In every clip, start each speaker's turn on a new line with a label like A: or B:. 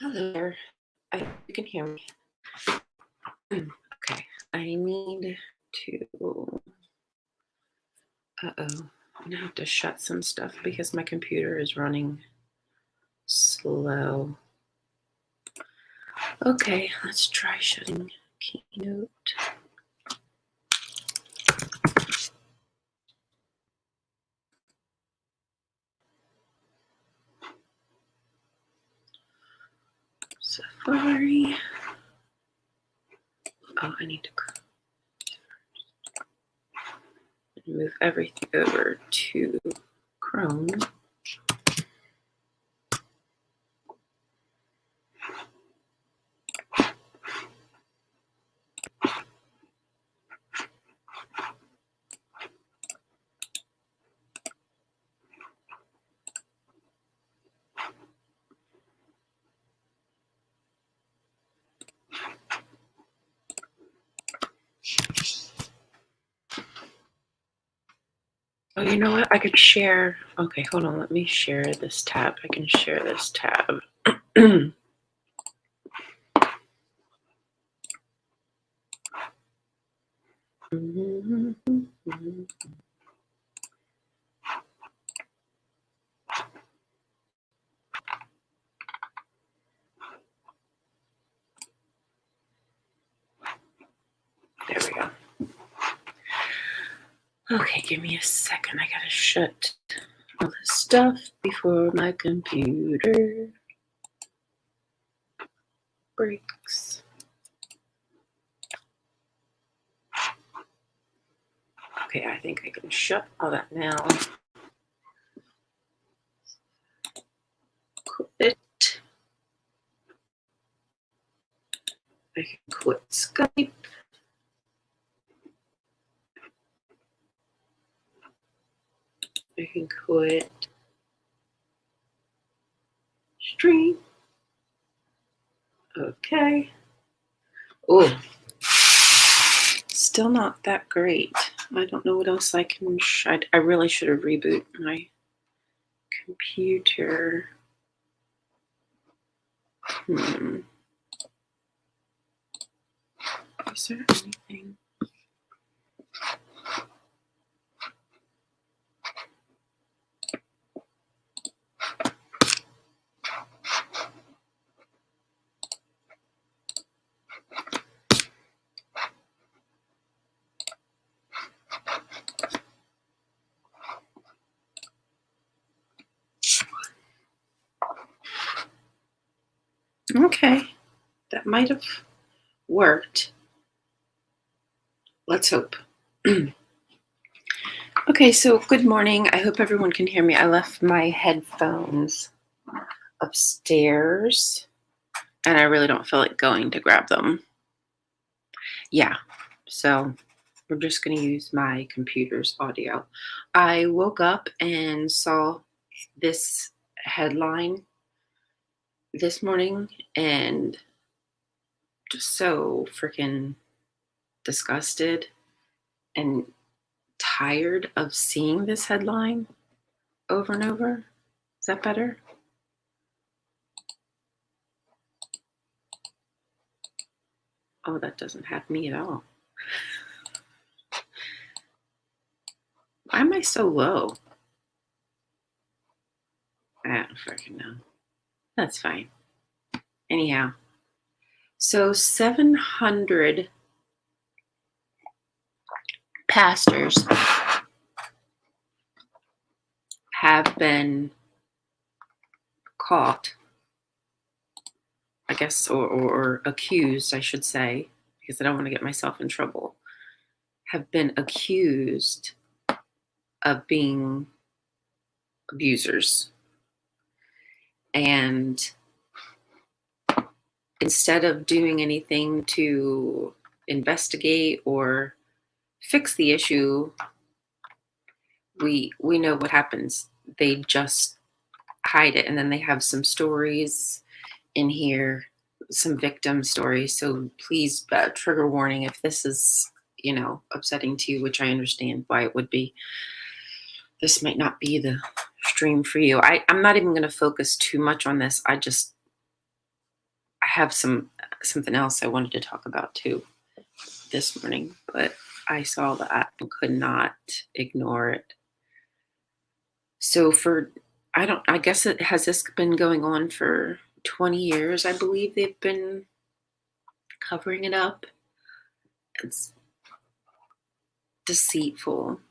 A: Hello there. I hope you can hear me. Okay. I need to. Uh-oh. I'm gonna have to shut some stuff because my computer is running slow. Okay, let's try shutting Keynote. Safari. Oh, I need to move everything over to Chrome. Oh, you know what? I could share. Okay, hold on. Let me share this tab. I can share this tab. There we go. Okay, give me a second. I gotta shut all this stuff before my computer breaks. Okay, I think I can shut all that now. Quit. I can quit Skype. I can quit stream. Okay. Oh, still not that great. I don't know what else I can. I really should have rebooted my computer. Is there anything? Okay, that might have worked. Let's hope. Okay, so good morning. I hope everyone can hear me. I left my headphones upstairs and I really don't feel like going to grab them. Yeah, so we're just going to use my computer's audio. I woke up and saw this headline this morning and just so freaking disgusted and tired of seeing this headline over and over. Is that better? Oh, that doesn't have me at all. Why am I so low? I don't freaking know. That's fine. Anyhow, so 700 pastors have been caught, I guess, or accused, I should say, because I don't want to get myself in trouble, have been accused of being abusers. And instead of doing anything to investigate or fix the issue, we know what happens. They just hide it, and then they have some stories in here, some victim stories. So please, trigger warning if this is, upsetting to you, which I understand why it would be. This might not be the stream for you. I'm not even going to focus too much on this. I just have something else I wanted to talk about too this morning, but I saw that and could not ignore it. So for I guess it has this been going on for 20 years, I believe they've been covering it up. It's deceitful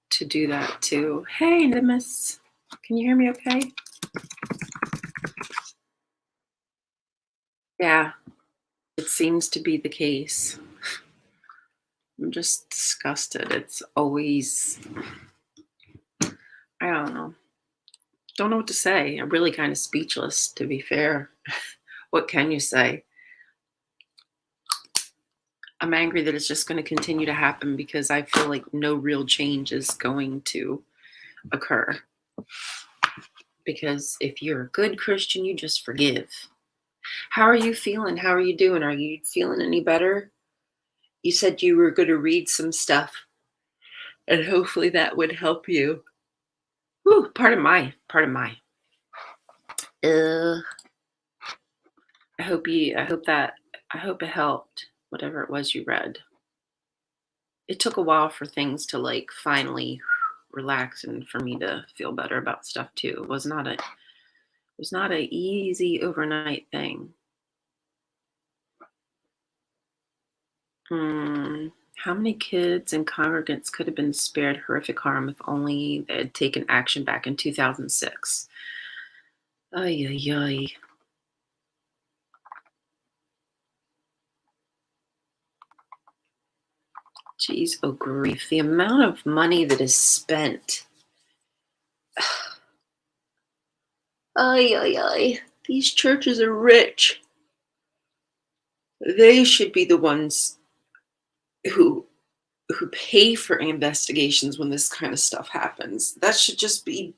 A: to do that too. Hey, Nimus. Can you hear me okay? Yeah, it seems to be the case. I'm just disgusted. It's always, I don't know. Don't know what to say. I'm really kind of speechless, to be fair. What can you say? I'm angry that it's just going to continue to happen because I feel like no real change is going to occur. Because if you're a good Christian, you just forgive. How are you feeling? How are you doing? Are you feeling any better? You said you were going to read some stuff, and hopefully that would help you. Whew, pardon my. Uh, I hope it helped, whatever it was you read. It took a while for things to like finally relax and for me to feel better about stuff too. It was not a easy overnight thing. How many kids and congregants could have been spared horrific harm if only they had taken action back in 2006? Ay, ay, ay. Jeez, oh grief. The amount of money that is spent. Ay, ay, ay. These churches are rich. They should be the ones who pay for investigations when this kind of stuff happens. That should just be,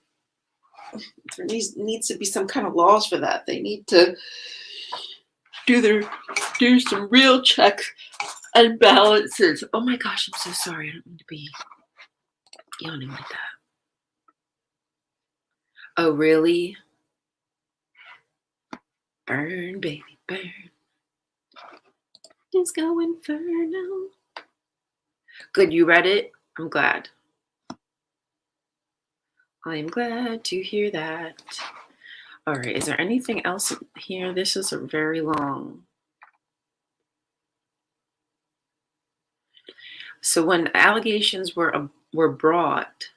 A: there needs to be some kind of laws for that. They need to do some real checks and balances. Oh my gosh, I'm so sorry. I don't mean to be yawning like that. Oh, really? Burn, baby, burn. Let's go inferno. Good, you read it? I'm glad. I'm glad to hear that. All right, is there anything else here? This is a very long. So when allegations were brought,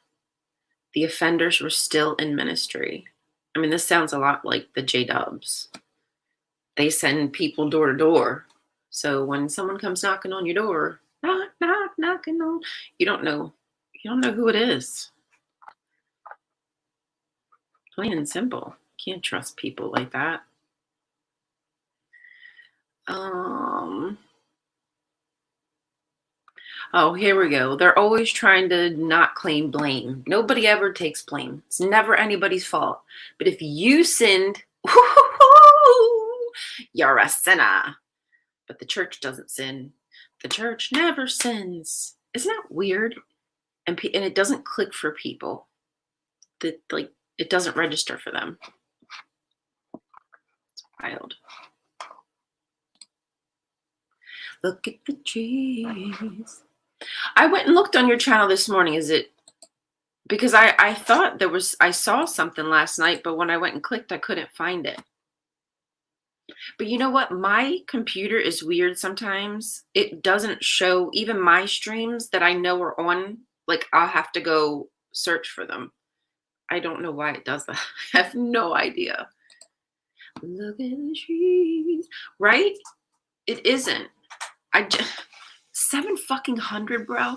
A: the offenders were still in ministry. I mean, this sounds a lot like the J-Dubs. They send people door to door. So when someone comes knocking on your door, knock, knock, knocking on, you don't know who it is. Plain and simple. Can't trust people like that. Oh, here we go. They're always trying to not claim blame. Nobody ever takes blame. It's never anybody's fault. But if you sinned, you're a sinner. But the church doesn't sin. The church never sins. Isn't that weird? And it doesn't click for people. That like it doesn't register for them. It's wild. Look at the trees. I went and looked on your channel this morning. Is it because I thought I saw something last night, but when I went and clicked, I couldn't find it. But you know what? My computer is weird sometimes. It doesn't show even my streams that I know are on. Like I'll have to go search for them. I don't know why it does that. I have no idea. Look at the trees. Right? It isn't. I just 700, bro.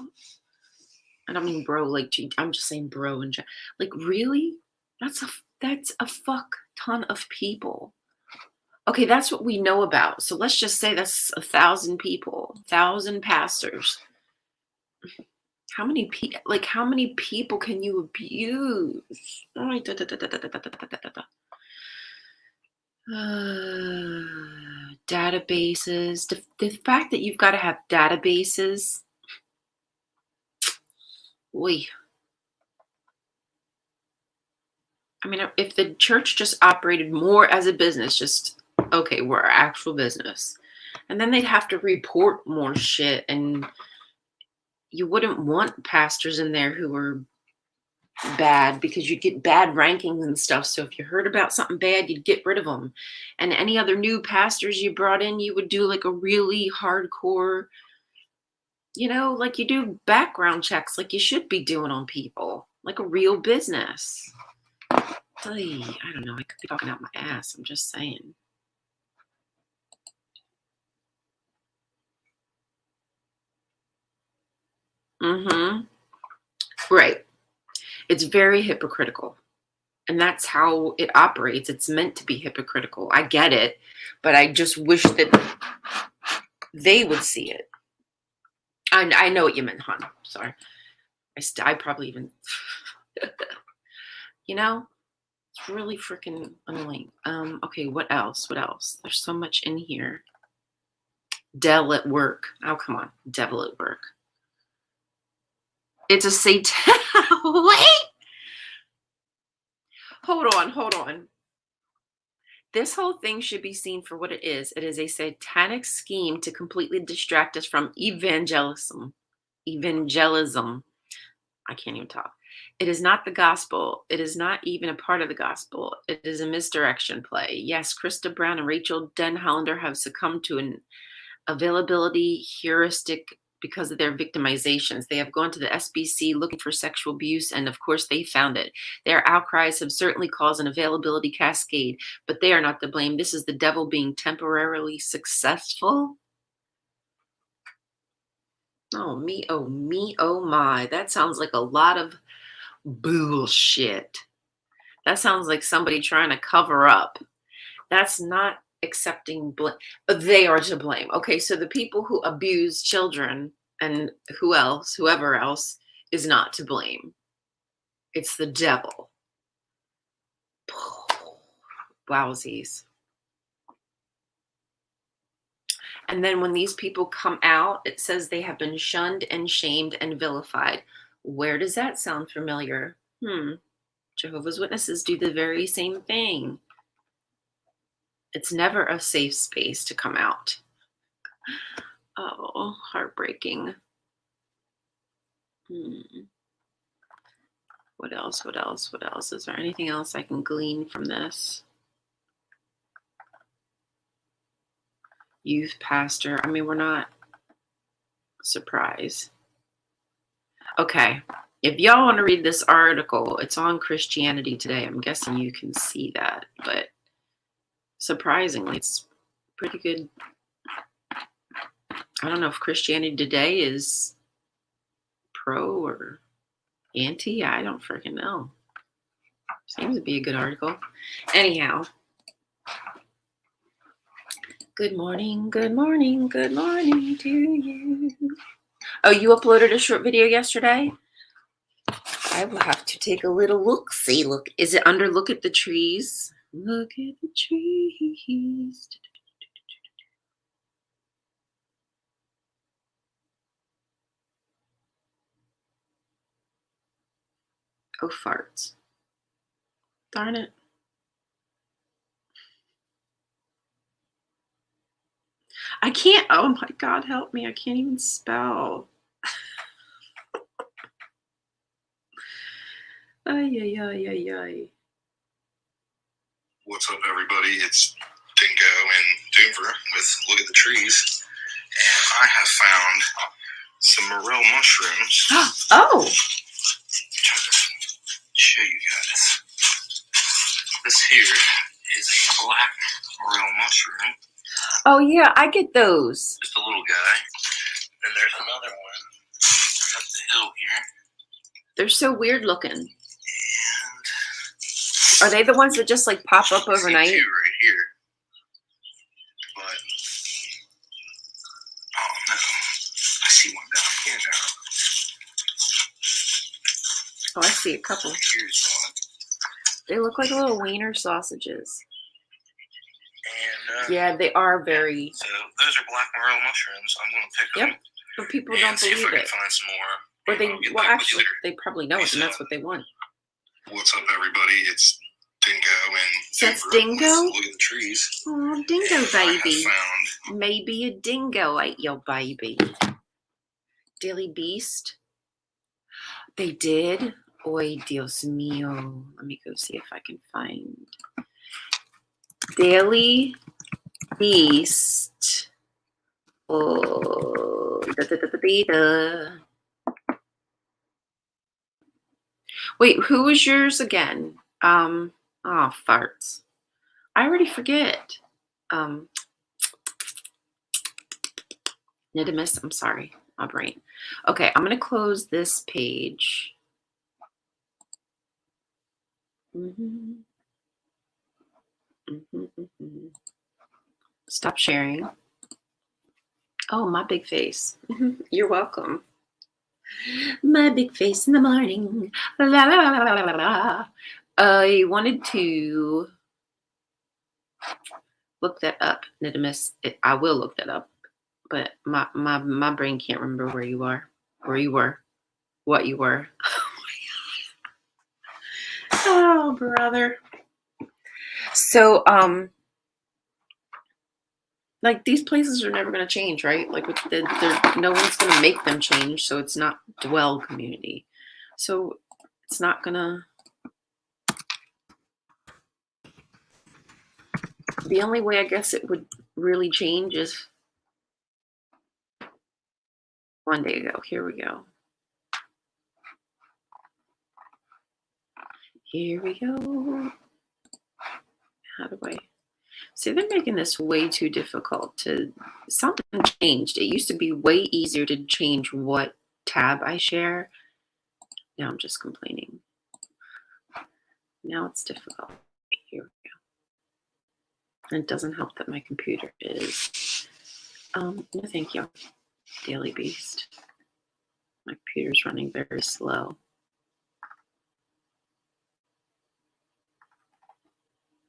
A: I don't mean bro like I'm just saying bro and like really? That's a fuck ton of people. Okay, that's what we know about. So let's just say that's 1,000 people, 1,000 pastors. How many people can you abuse? Databases. The fact that you've got to have databases. Oy. I mean, if the church just operated more as a business, just Okay, we're our actual business. And then they'd have to report more shit. And you wouldn't want pastors in there who were bad because you'd get bad rankings and stuff. So if you heard about something bad, you'd get rid of them. And any other new pastors you brought in, you would do like a really hardcore, like you do background checks, like you should be doing on people, like a real business. Ay, I don't know. I could be talking out my ass. I'm just saying. Mm-hmm. Right. It's very hypocritical. And that's how it operates. It's meant to be hypocritical. I get it. But I just wish that they would see it. I know what you meant, hon. Sorry. I probably even, it's really freaking annoying. Okay, what else? What else? There's so much in here. Devil at work. Oh, come on. Devil at work. It's a satan. Wait. Hold on. This whole thing should be seen for what it is. It is a satanic scheme to completely distract us from evangelism. Evangelism. I can't even talk. It is not the gospel. It is not even a part of the gospel. It is a misdirection play. Yes, Krista Brown and Rachel Denhollander have succumbed to an availability heuristic because of their victimizations. They have gone to the SBC looking for sexual abuse, and of course they found it. Their outcries have certainly caused an availability cascade, but they are not to blame. This is the devil being temporarily successful. Oh, me, oh my. That sounds like a lot of bullshit. That sounds like somebody trying to cover up. That's not accepting blame. They are to blame. Okay, so the people who abuse children and whoever else is not to blame. It's the devil. Wowsies. And then when these people come out, it says they have been shunned and shamed and vilified. Where does that sound familiar? Jehovah's Witnesses do the very same thing. It's never a safe space to come out. Oh, heartbreaking. What else? Is there anything else I can glean from this? Youth pastor. I mean, we're not surprised. Okay. If y'all want to read this article, it's on Christianity Today. I'm guessing you can see that, but surprisingly, it's pretty good. I don't know if Christianity Today is pro or anti. I don't freaking know. Seems to be a good article. Anyhow. Good morning to you. Oh, you uploaded a short video yesterday? I will have to take a little look. See, look. Is it under Look at the Trees? Look at the trees. Oh, farts. Darn it. I can't. Oh my God, help me. I can't even spell. Ay.
B: What's up, everybody? It's Dingo in Denver with Look at the Trees. And I have found some morel mushrooms.
A: Oh.
B: Show you guys. This here is a black morel mushroom.
A: Oh yeah, I get those.
B: Just a little guy. And there's another one up the hill here.
A: They're so weird looking.
B: And
A: are they the ones that just like pop up overnight?
B: Two right here. But oh no, I see one down here now.
A: Oh, I see a couple.
B: Here's one.
A: They look like little wiener sausages.
B: And
A: yeah, they are very.
B: So those are black morel mushrooms. I'm gonna pick them.
A: Yep, but people don't
B: see
A: believe
B: if I
A: it.
B: can find some more.
A: Or they, well, actually, they probably know it, and that's what they want.
B: What's up, everybody? It's Dingo in
A: So it's
B: Denver.
A: Dingo?
B: Look at the trees.
A: Oh, Dingo
B: And
A: baby.
B: I have found
A: Maybe a dingo ate your baby. Daily Beast. They did. Oy, Dios mío. Let me go see if I can find Daily Beast. Oh, Wait, who was yours again? Oh, farts. I already forget. Um, Nidimus, I'm sorry. My brain. Okay, I'm going to close this page. Mhm. Stop sharing. Oh, my big face. You're welcome. My big face in the morning. La, la, la, la, la, la, la. I wanted to look that up, Nidimus. I will look that up, but my brain can't remember where you are, where you were, what you were. Oh, brother. So, like these places are never going to change, right? Like no one's going to make them change, so it's not dwell community. So it's not going to. The only way I guess it would really change is one day ago. Here we go. Here we go. How do I see? They're making this way too difficult to. Something changed. It used to be way easier to change what tab I share. Now I'm just complaining. Now it's difficult. Here we go. And it doesn't help that my computer is. No, thank you. Daily Beast. My computer's running very slow.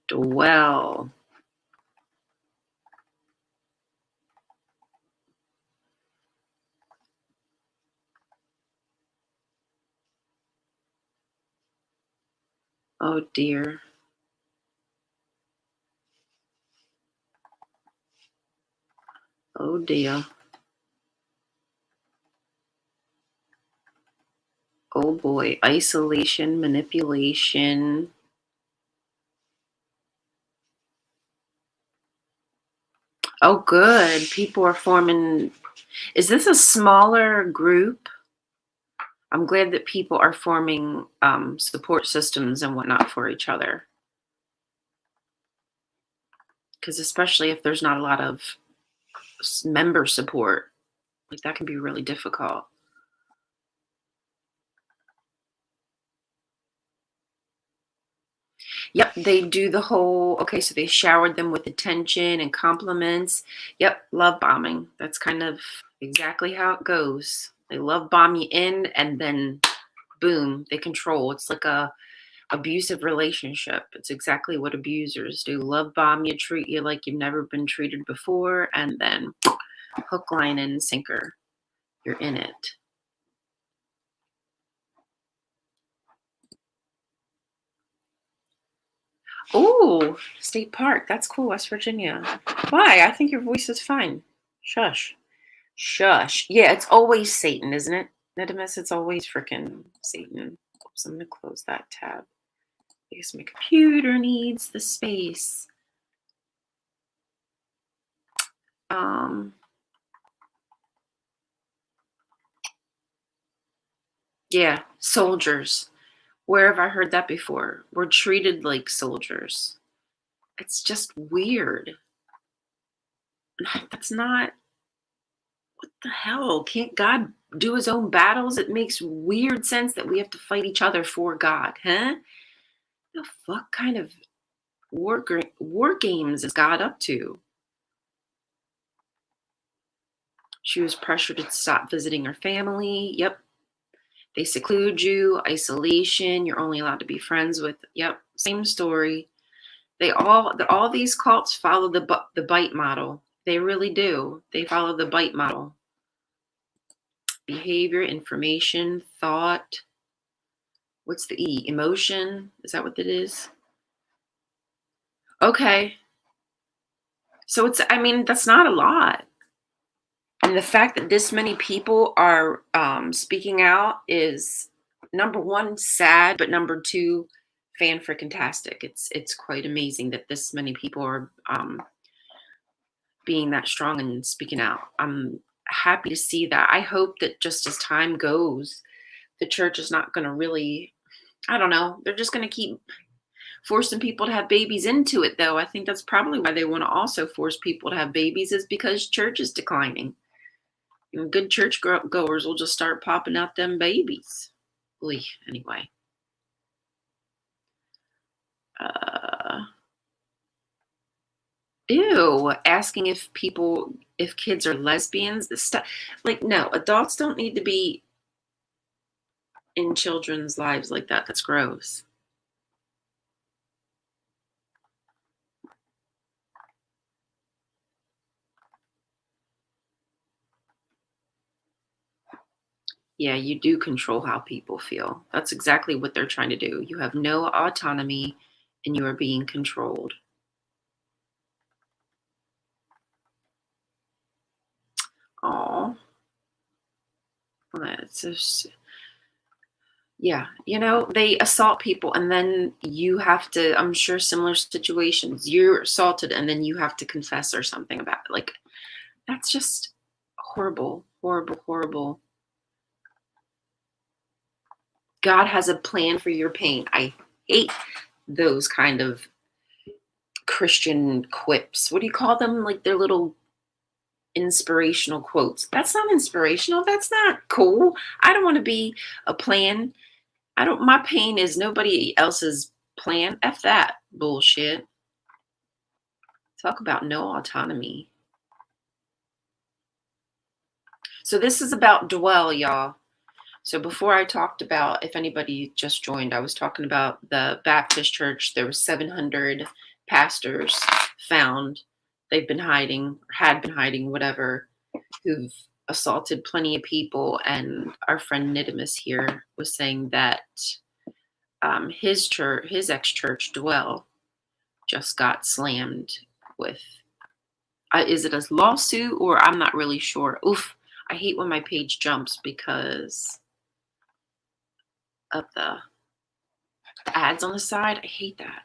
A: Dwell. Oh dear. Oh dear. Oh boy. Isolation, manipulation. Oh good. People are forming. Is this a smaller group? I'm glad that people are forming support systems and whatnot for each other. Because especially if there's not a lot of member support, like that can be really difficult. Yep, they do the whole, okay, so they showered them with attention and compliments. Yep, love bombing. That's kind of exactly how it goes. They love bomb you in and then boom, they control. It's like a abusive relationship. It's exactly what abusers do. Love bomb you, treat you like you've never been treated before, and then hook, line, and sinker. You're in it. Oh, State Park. That's cool, West Virginia. Why? I think your voice is fine. Shush. Shush. Yeah, it's always Satan, isn't it? Nidimus, it's always freaking Satan. Oops, I'm going to close that tab because my computer needs the space. Yeah, soldiers. Where have I heard that before? We're treated like soldiers. It's just weird. That's not, what the hell? Can't God do his own battles? It makes weird sense that we have to fight each other for God, huh? The fuck kind of war games is God up to? She was pressured to stop visiting her family. Yep. They seclude you, isolation. You're only allowed to be friends with. Yep. Same story. All these cults follow the bite model. They really do. They follow the bite model. Behavior, information, thought. What's the E? Emotion? Is that what it is? Okay. So I mean, that's not a lot. And the fact that this many people are speaking out is number one, sad, but number two, fan freaking tastic. It's quite amazing that this many people are being that strong and speaking out. I'm happy to see that. I hope that just as time goes, the church is not going to really, I don't know, they're just going to keep forcing people to have babies into it, though. I think that's probably why they want to also force people to have babies, is because church is declining. And good church goers will just start popping out them babies. Anyway. Uh, Ew, asking if kids are lesbians, this stuff. Like, no, adults don't need to be in children's lives like that. That's gross. Yeah, you do control how people feel. That's exactly what they're trying to do. You have no autonomy and you are being controlled. Oh, that's just, yeah. They assault people and then you have to, I'm sure similar situations, you're assaulted and then you have to confess or something about it. Like, that's just horrible, horrible, horrible. God has a plan for your pain. I hate those kind of Christian quips. What do you call them? Like their little inspirational quotes. That's not inspirational. That's not cool. I don't want to be a plan. My pain is nobody else's plan. F that bullshit. Talk about no autonomy. So this is about dwell, y'all. So before I talked about, if anybody just joined, I was talking about the Baptist church. There were 700 pastors found. They've been hiding, or had been hiding, whatever, who've assaulted plenty of people. And our friend Nidimus here was saying that his church, his ex-church, Dwell, just got slammed with, is it a lawsuit or I'm not really sure. Oof, I hate when my page jumps because of the ads on the side. I hate that.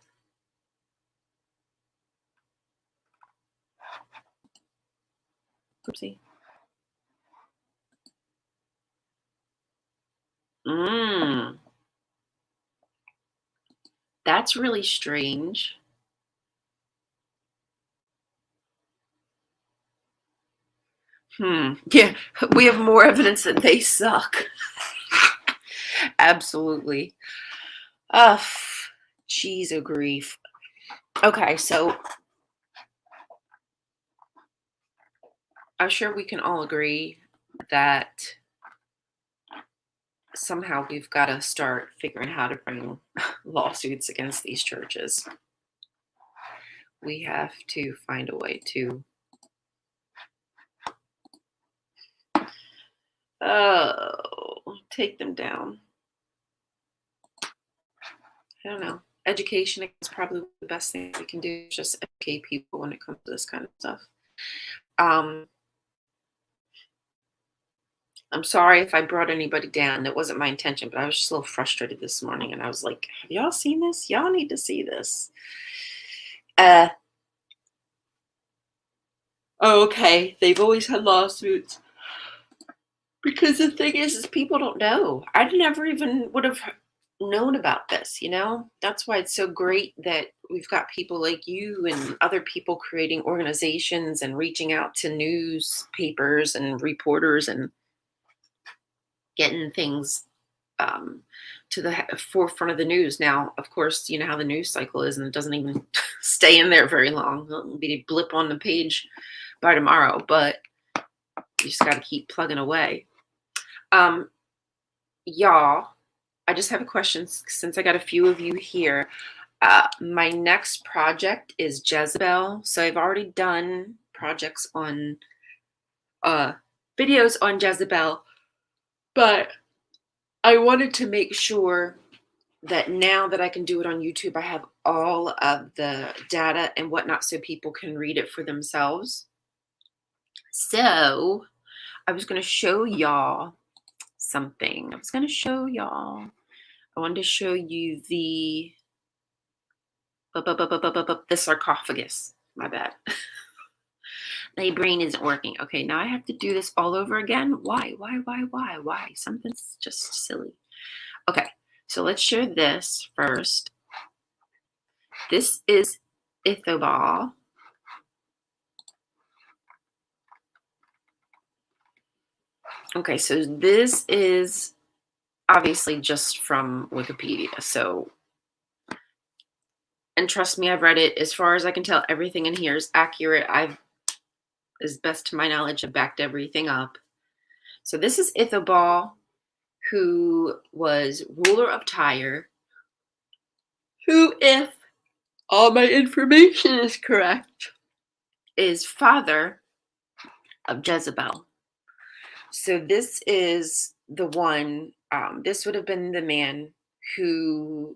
A: Oopsie. That's really strange. Yeah, we have more evidence that they suck. Absolutely. Ugh, jeez, oh grief. Okay, so I'm sure we can all agree that somehow we've got to start figuring how to bring lawsuits against these churches. We have to find a way to take them down. I don't know. Education is probably the best thing we can do. Just educate people when it comes to this kind of stuff. I'm sorry if I brought anybody down. That wasn't my intention, but I was just a little frustrated this morning, and I was like, "Have y'all seen this? Y'all need to see this." Oh, okay. They've always had lawsuits because the thing is people don't know. I never even would have known about this. That's why it's so great that we've got people like you and other people creating organizations and reaching out to newspapers and reporters and getting things to the forefront of the news. Now, of course, you know how the news cycle is, and it doesn't even stay in there very long. It'll be a blip on the page by tomorrow, but you just got to keep plugging away. Y'all, I just have a question since I got a few of you here. My next project is Jezebel. So I've already done projects on videos on Jezebel, but I wanted to make sure that now that I can do it on YouTube, I have all of the data and whatnot so people can read it for themselves. So I was going to show y'all something. I wanted to show you the sarcophagus. My bad. My brain isn't working. Okay, now I have to do this all over again. Why? Why? Something's just silly. Okay, so let's show this first. This is Ithobal. Okay, so this is obviously just from Wikipedia. So, and trust me, I've read it. As far as I can tell, everything in here is accurate. As best to my knowledge, I've backed everything up. So this is Ithobal, who was ruler of Tyre, who, if all my information is correct, is father of Jezebel. So this is the one, this would have been the man who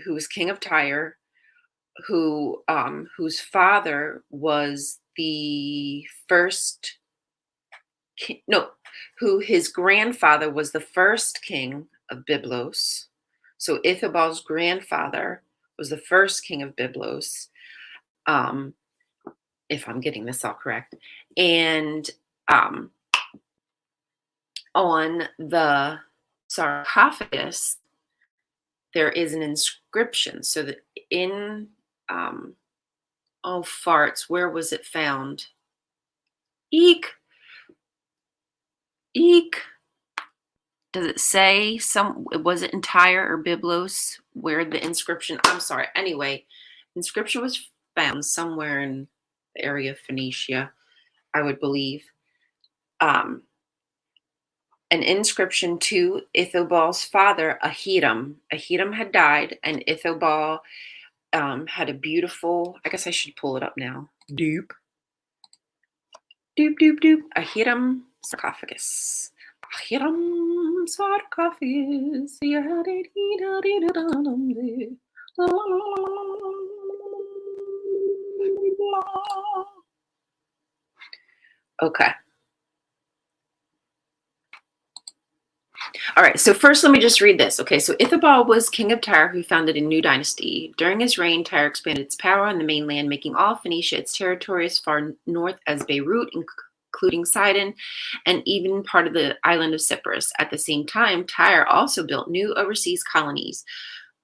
A: was king of Tyre, whose father was the first king, no, who his grandfather was the first king of Byblos. So Ithobal's grandfather was the first king of Byblos, um, if I'm getting this all correct. And um, on the sarcophagus, there is an inscription. So that in, oh farts, where was it found? Eek, eek. Does it say was it in Tyre or Byblos where the inscription, I'm sorry, anyway, inscription was found somewhere in the area of Phoenicia, I would believe. An inscription to Ithobal's father, Ahiram. Ahiram had died, and Ithobal had a beautiful, I guess I should pull it up now. Doop. Doop, doop, doop. Ahiram sarcophagus. Ahiram sarcophagus. Okay. All right, so first let me just read this. Okay, so Ithobal was king of Tyre who founded a new dynasty. During his reign, Tyre expanded its power on the mainland, making all Phoenicia its territory as far north as Beirut, including Sidon, and even part of the island of Cyprus. At the same time, Tyre also built new overseas colonies,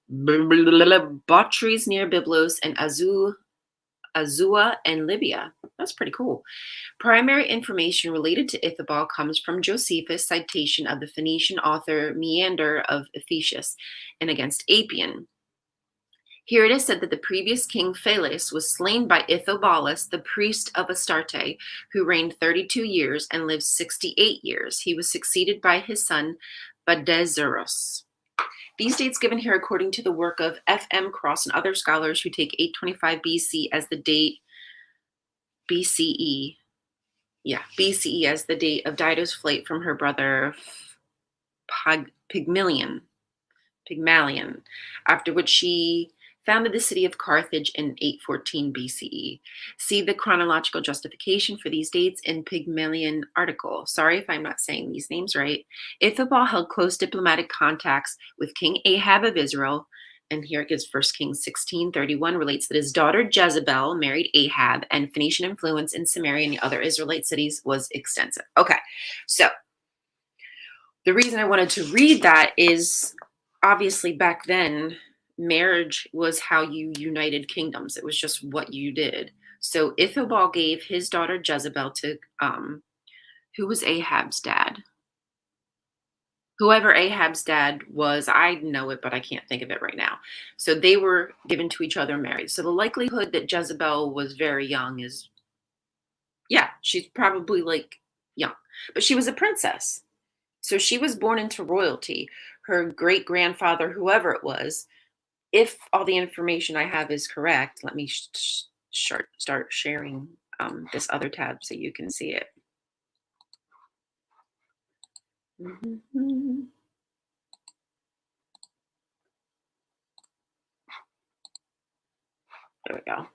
A: Botries near Byblos, and Azua and Libya. That's pretty cool. Primary information related to Ithobal comes from Josephus' citation of the Phoenician author Menander of Ephesus and against Apian. Here it is said that the previous king Pheles was slain by Ithobalus, the priest of Astarte, who reigned 32 years and lived 68 years. He was succeeded by his son Badezerus. These dates given here according to the work of F.M. Cross and other scholars who take 825 BC as the date BCE. Yeah, BCE as the date of Dido's flight from her brother Pygmalion, after which she founded the city of Carthage in 814 BCE. See the chronological justification for these dates in Pygmalion article. Sorry if I'm not saying these names right. Ithobal held close diplomatic contacts with King Ahab of Israel, and here it gives 1 Kings 16:31 relates that his daughter Jezebel married Ahab, and Phoenician influence in Samaria and the other Israelite cities was extensive. Okay, so the reason I wanted to read that is obviously back then, marriage was how you united kingdoms. It was just what you did. So Ithobal gave his daughter Jezebel to, who was Ahab's dad? Whoever Ahab's dad was, I know it, but I can't think of it right now. So they were given to each other and married. So the likelihood that Jezebel was very young is, yeah, she's probably like young, but she was a princess. So she was born into royalty. Her great grandfather, whoever it was, if all the information I have is correct, let me start sharing this other tab so you can see it. we go.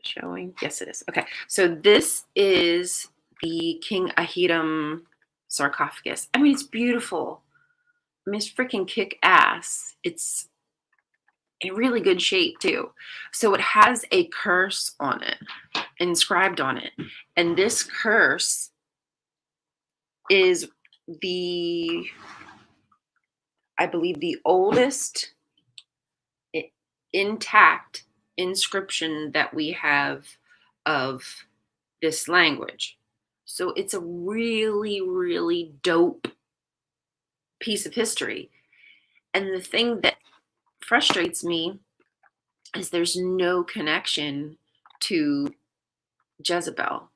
A: Showing? Yes, it is. Okay. So this is the King Ahiram sarcophagus. I mean, it's beautiful. I mean, it's freaking kick ass. It's in really good shape too. So it has a curse on it, inscribed on it. And this curse is the, I believe, the oldest intact inscription that we have of this language. So it's a really, really dope piece of history. And the thing that frustrates me is there's no connection to Jezebel.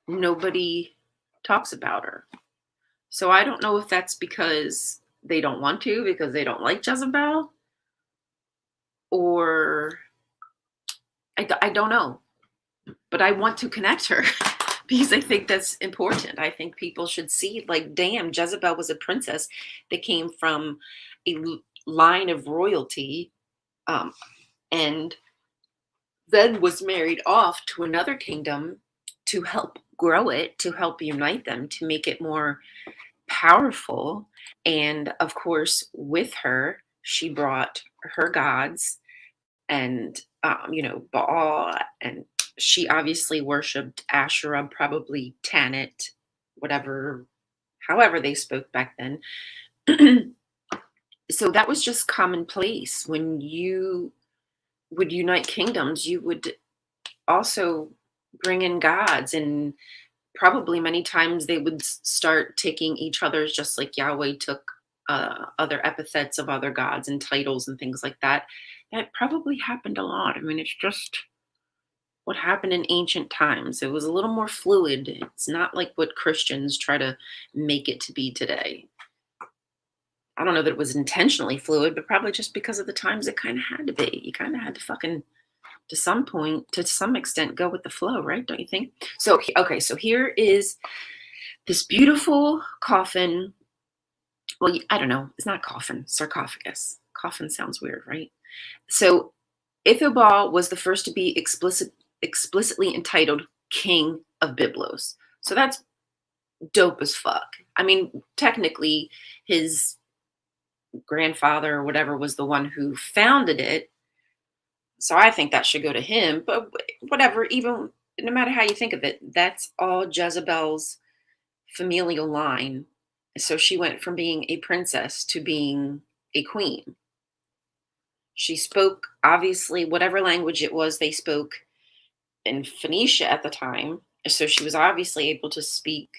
A: Nobody talks about her. So I don't know if that's because they don't want to, because they don't like Jezebel, or I don't know. But I want to connect her because I think that's important. I think people should see, like, damn, Jezebel was a princess that came from a line of royalty, and then was married off to another kingdom to help grow it, to help unite them, to make it more powerful. And of course, with her, she brought her gods and, Baal, and she obviously worshipped Asherah, probably Tanit, whatever, however they spoke back then. So that was just commonplace. When you would unite kingdoms, you would also bring in gods, and probably many times they would start taking each other's, just like Yahweh took other epithets of other gods and titles and things like that. That probably happened a lot. I mean, it's just what happened in ancient times. It was a little more fluid. It's not like what Christians try to make it to be today. I don't know that it was intentionally fluid, but probably just because of the times it kind of had to be. You kind of had to fucking, to some point, to some extent, go with the flow, right? Don't you think? So, okay, so here is this beautiful coffin. Well, I don't know. It's not coffin, sarcophagus. Coffin sounds weird, right? So Ithobal was the first to be explicitly entitled King of Byblos. So that's dope as fuck. I mean, technically, his grandfather or whatever was the one who founded it. So I think that should go to him. But whatever, even no matter how you think of it, that's all Jezebel's familial line. So she went from being a princess to being a queen. She spoke, obviously, whatever language it was they spoke in Phoenicia at the time. So she was obviously able to speak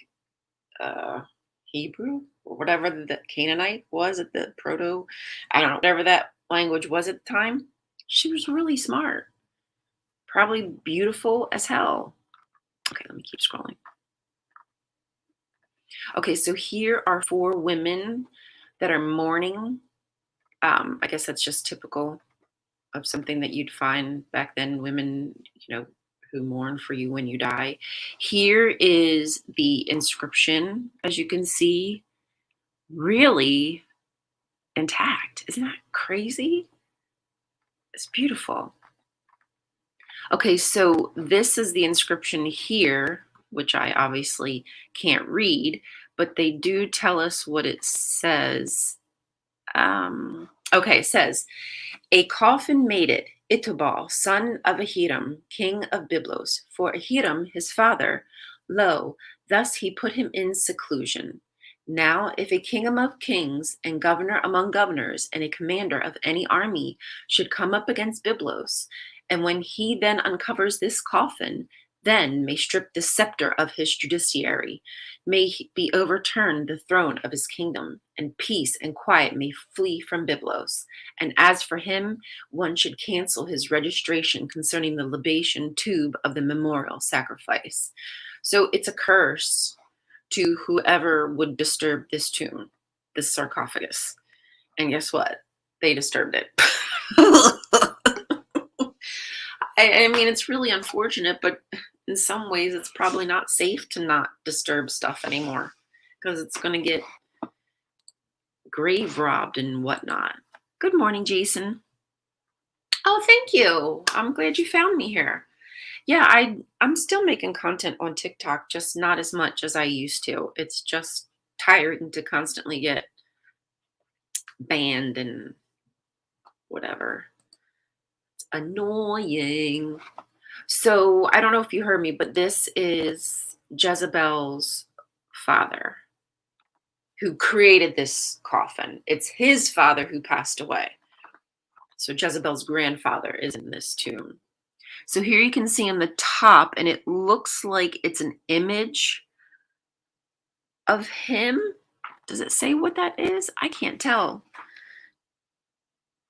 A: Hebrew or whatever the Canaanite was at the proto, I don't know, whatever that language was at the time. She was really smart, probably beautiful as hell. Okay, let me keep scrolling. Okay, so here are 4 women that are mourning. I guess that's just typical of something that you'd find back then, women, who mourn for you when you die. Here is the inscription, as you can see, really intact. Isn't that crazy? It's beautiful. Okay, so this is the inscription here, which I obviously can't read, but they do tell us what it says. Okay, it says, a coffin made it, Itobal, son of Ahiram, king of Byblos. For Ahiram, his father, lo, thus he put him in seclusion. Now, if a king among kings, and governor among governors, and a commander of any army should come up against Byblos, and when he then uncovers this coffin, then may strip the scepter of his judiciary, may be overturned the throne of his kingdom, and peace and quiet may flee from Byblos. And as for him, one should cancel his registration concerning the libation tube of the memorial sacrifice. So it's a curse to whoever would disturb this tomb, this sarcophagus. And guess what? They disturbed it. I mean, it's really unfortunate, but in some ways, it's probably not safe to not disturb stuff anymore because it's going to get grave robbed and whatnot. Good morning, Jason. Oh, thank you. I'm glad you found me here. Yeah, I'm still making content on TikTok, just not as much as I used to. It's just tiring to constantly get banned and whatever. It's annoying. So I don't know if you heard me, but this is Jezebel's father who created this coffin. It's his father who passed away. So Jezebel's grandfather is in this tomb. So here you can see on the top, and it looks like it's an image of him. Does it say what that is? I can't tell.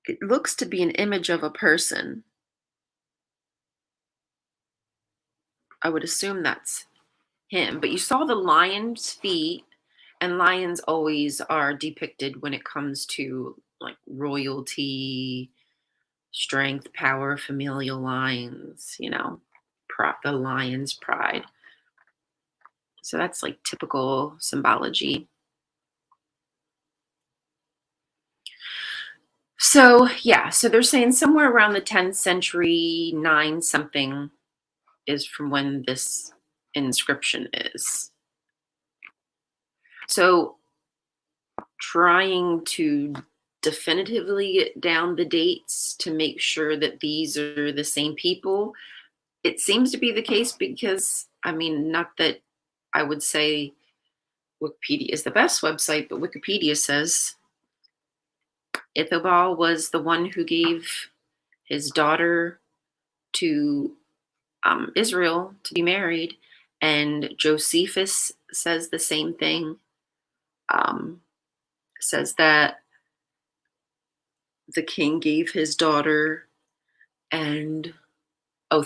A: It looks to be an image of a person. I would assume that's him. But you saw the lion's feet, and lions always are depicted when it comes to like royalty, strength, power, familial lines, the lion's pride. So that's like typical symbology. So, yeah, so they're saying somewhere around the 10th century, 9 something is from when this inscription is. So, trying to definitively get down the dates to make sure that these are the same people, it seems to be the case because, I mean, not that I would say Wikipedia is the best website, but Wikipedia says Ithobal was the one who gave his daughter to Israel to be married, and Josephus says the same thing. Says that the king gave his daughter, and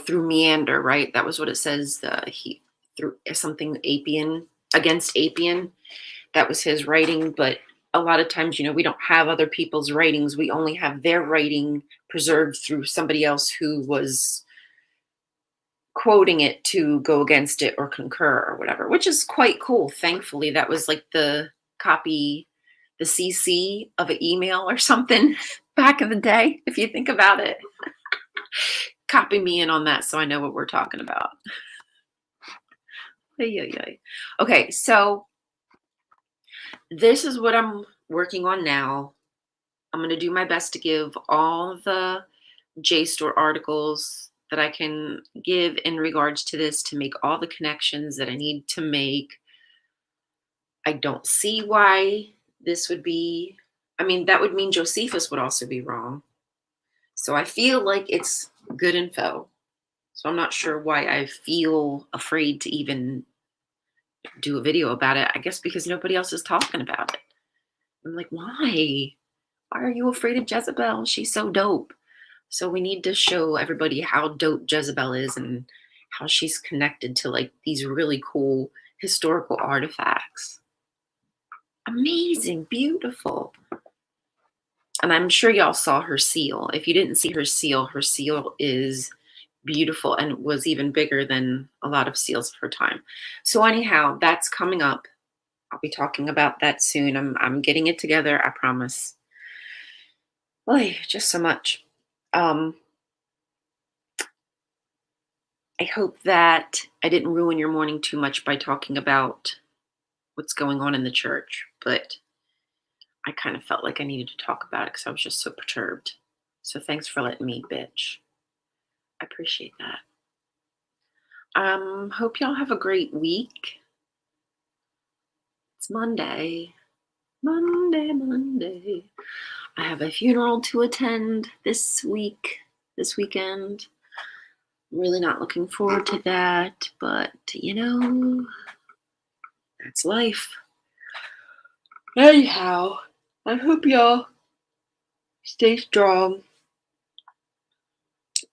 A: through Meander, right? That was what it says. He through something Apian against Apian. That was his writing, but a lot of times, we don't have other people's writings. We only have their writing preserved through somebody else who was quoting it to go against it or concur or whatever, which is quite cool. Thankfully, that was like the copy, the CC of an email or something back in the day, if you think about it. Copy me in on that so I know what we're talking about. Okay, so this is what I'm working on now. I'm going to do my best to give all the JSTOR articles that I can give in regards to this to make all the connections that I need to make. I don't see why this would be, that would mean Josephus would also be wrong. So I feel like it's good info. So I'm not sure why I feel afraid to even do a video about it. I guess because nobody else is talking about it. I'm like, why? Why are you afraid of Jezebel? She's so dope. So we need to show everybody how dope Jezebel is and how she's connected to like these really cool historical artifacts. Amazing, beautiful. And I'm sure y'all saw her seal. If you didn't see her seal is beautiful and was even bigger than a lot of seals of her time. So anyhow, that's coming up. I'll be talking about that soon. I'm getting it together, I promise. Oy, just so much. I hope that I didn't ruin your morning too much by talking about what's going on in the church, but I kind of felt like I needed to talk about it because I was just so perturbed. So thanks for letting me bitch. I appreciate that. Hope y'all have a great week. It's Monday. Monday. I have a funeral to attend this weekend. I'm really not looking forward to that, but that's life. Anyhow, I hope y'all stay strong.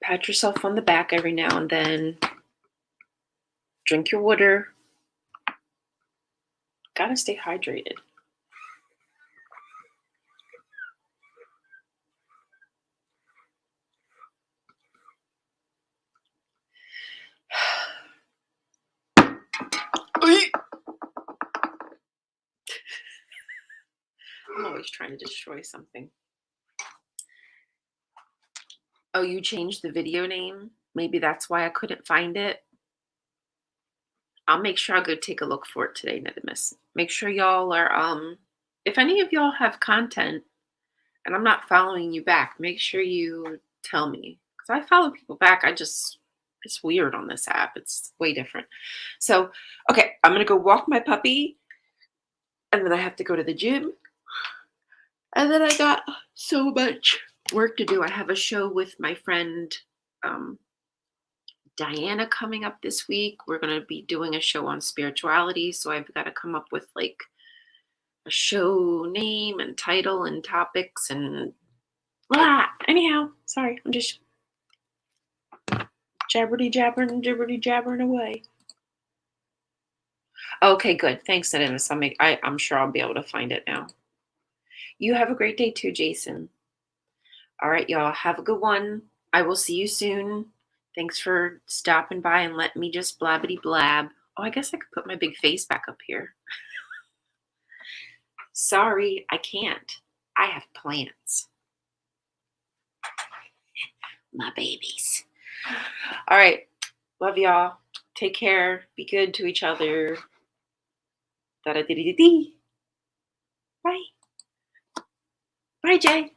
A: Pat yourself on the back every now and then. Drink your water. Gotta stay hydrated. I'm always trying to destroy something. Oh, you changed the video name? Maybe that's why I couldn't find it. I'll make sure I'll go take a look for it today, Nidimus. Make sure y'all are if any of y'all have content and I'm not following you back, make sure you tell me. Because I follow people back. It's weird on this app. It's way different. So, okay, I'm gonna go walk my puppy, and then I have to go to the gym. And then I got so much work to do. I have a show with my friend um, Diana coming up this week. We're going to be doing a show on spirituality. So I've got to come up with like a show name and title and topics and blah. Anyhow, sorry, I'm just jibberty jabbering away. Okay, good. Thanks, Dennis. I'm sure I'll be able to find it now. You have a great day too, Jason. All right, y'all. Have a good one. I will see you soon. Thanks for stopping by and letting me just blabbity blab. Oh, I guess I could put my big face back up here. Sorry, I can't. I have plans. My babies. All right. Love y'all. Take care. Be good to each other. Da da dee dee dee. Bye. Bye, Jay.